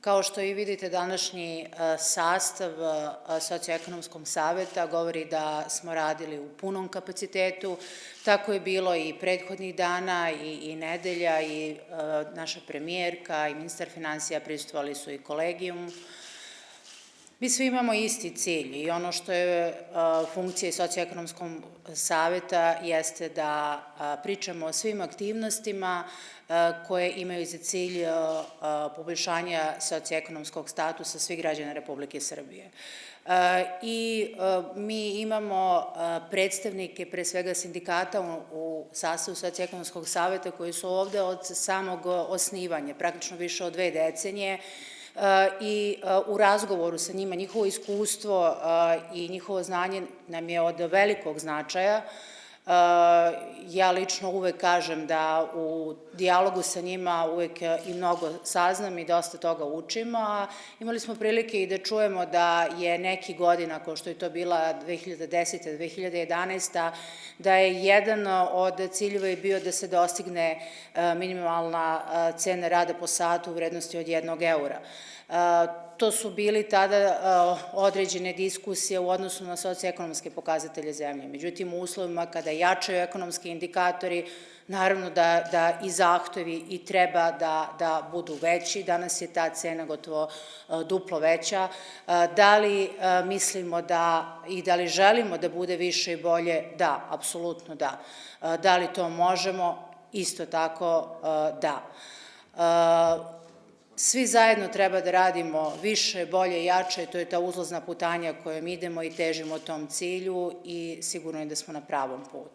Kao što i vidite, današnji sastav Socioekonomskog saveta govori da smo radili u punom kapacitetu. Tako je bilo i prethodnih dana i nedelja i naša premijerka i ministar finansija prisustvovali su i kolegijumu. Mi svi imamo isti cilj i ono što je funkcija Socioekonomskog saveta jeste da pričamo o svim aktivnostima koje imaju za cilj poboljšanja socioekonomskog statusa svih građana Republike Srbije. I mi imamo predstavnike, pre svega sindikata u sastavu Socioekonomskog saveta koji su ovde od samog osnivanja, praktično više od 2 decenije, i u razgovoru sa njima, njihovo iskustvo i njihovo znanje nam je od velikog značaja. Ja lično uvek kažem da u dijalogu sa njima uvek i mnogo saznam i dosta toga učimo, a imali smo prilike i da čujemo da je neki godina, kao što je to bila 2010. 2011. da je jedan od ciljeva i bio da se dostigne minimalna cena rada po satu u vrednosti od 1 eura. To su bili tada određene diskusije u odnosu na socioekonomske pokazatelje zemlje. Međutim, u uslovima kada jačaju ekonomski indikatori, naravno da i zahtevi i treba da budu veći. Danas je ta cena gotovo duplo veća. Da li mislimo i da li želimo da bude više i bolje? Da, apsolutno da. Da li to možemo? Isto tako da. Svi zajedno treba da radimo više, bolje, jače, to je ta uzlazna putanja kojom idemo i težimo tom cilju i sigurno je da smo na pravom putu.